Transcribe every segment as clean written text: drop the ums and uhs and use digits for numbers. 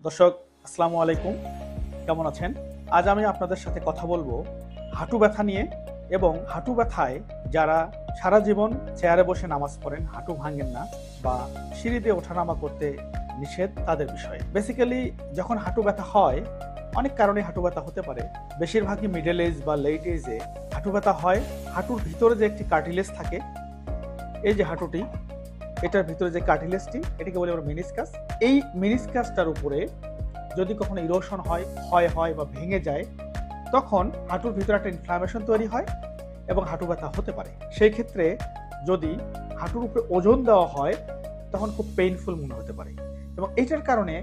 দর্শক, আসসালামু আলাইকুম। কেমন আছেন? আজ আমি আপনাদের সাথে কথা বলবো হাঁটু ব্যথা নিয়ে এবং হাঁটু ব্যথায় যারা সারা জীবন চেয়ারে বসে নামাজ পড়েন, হাঁটু ভাঙেন না বা সিঁড়ি দিয়ে ওঠানামা করতে নিষেধ তাদের বিষয়ে। বেসিক্যালি যখন হাঁটু ব্যথা হয়, অনেক কারণে হাঁটু ব্যথা হতে পারে। বেশিরভাগই মিডল এজ বা লেট এজে হাঁটু ব্যথা হয়। হাঁটুর ভিতরে যে একটি কার্টিলেজ থাকে, এই যে হাঁটুটি, এটার ভিতরে যে কার্টিলেজটি, এটাকে বলে আমরা মেনিসকাস। এই মেনিসকাসটার উপরে যদি কখনো ইরোশন হয়, ক্ষয় হয় বা ভেঙে যায়, তখন হাঁটুর ভিতরে একটা ইনফ্লামেশন তৈরি হয় এবং হাঁটু ব্যথা হতে পারে। সেই ক্ষেত্রে যদি হাঁটুর উপরে ওজন দেওয়া হয়, তখন খুব পেইনফুল মনে হতে পারে। এবং এইটার কারণে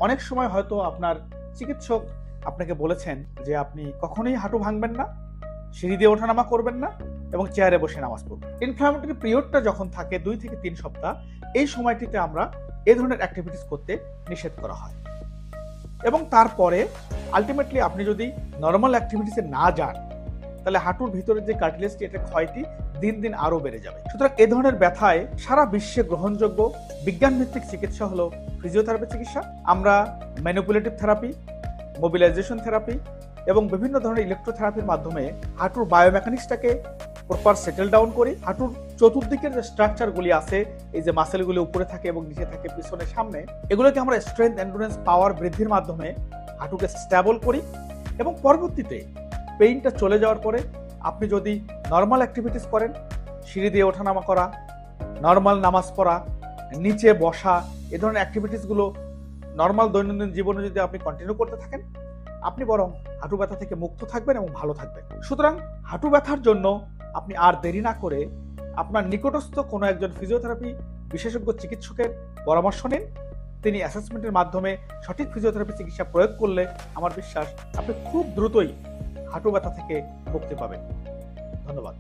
অনেক সময় হয়তো আপনার চিকিৎসক আপনাকে বলেছেন যে আপনি কখনোই হাঁটু ভাঙবেন না, সিঁড়ি দিয়ে ওঠানামা করবেন না এবং চেয়ারে বসে নামাজ পড়বেন। ইনফ্লামেটরি পিরিয়ডটা যখন থাকে 2 থেকে 3 সপ্তাহ, এই সময়টিতে আমরা এই ধরনের অ্যাক্টিভিটিস করতে নিষেধ করা হয়। এবং তারপরে আলটিমেটলি আপনি যদি নর্মাল অ্যাক্টিভিটিসে না যান, তাহলে হাঁটুর ভিতরে যে কার্টিলেজটি, এটা ক্ষয়টি দিন দিন আরো বেড়ে যাবে। সুতরাং এ ধরনের ব্যথায় সারা বিশ্বে গ্রহণযোগ্য বিজ্ঞানভিত্তিক চিকিৎসা হলো ফিজিওথেরাপি চিকিৎসা। আমরা ম্যানিপুলেটিভ থেরাপি, মোবিলাইজেশন থেরাপি এবং বিভিন্ন ধরনের ইলেকট্রোথেরাপির মাধ্যমে হাঁটুর বায়োমেকানিক্সটাকে প্রপার সেটেল ডাউন করি। হাঁটুর চতুর্দিকের যে স্ট্রাকচারগুলি আছে, এই যে মাসেলগুলি উপরে থাকে এবং নিচে থাকে, পিছনে সামনে, এগুলোকে আমরা স্ট্রেংথ, এন্ডুরেন্স, পাওয়ার বৃদ্ধির মাধ্যমে হাঁটুকে স্টেবল করি। এবং পরবর্তীতে পেইনটা চলে যাওয়ার পরে আপনি যদি নর্মাল অ্যাক্টিভিটিস করেন, সিঁড়ি দিয়ে ওঠানামা করা, নর্মাল নামাজ পড়া, নিচে বসা, এ ধরনের অ্যাক্টিভিটিসগুলো নর্মাল দৈনন্দিন জীবনে যদি আপনি কন্টিনিউ করতে থাকেন, আপনি বরং হাঁটু ব্যথা থেকে মুক্ত থাকবেন এবং ভালো থাকবেন। সুতরাং হাঁটু ব্যথার জন্য আপনি আর দেরি না করে আপনার নিকটস্থ কোনো একজন ফিজিওথেরাপি বিশেষজ্ঞ চিকিৎসকের পরামর্শ নিন। তিনি অ্যাসেসমেন্টের মাধ্যমে সঠিক ফিজিওথেরাপি চিকিৎসা প্রয়োগ করলে আমার বিশ্বাস আপনি খুব দ্রুতই হাঁটু ব্যথা থেকে মুক্তি পাবেন। ধন্যবাদ।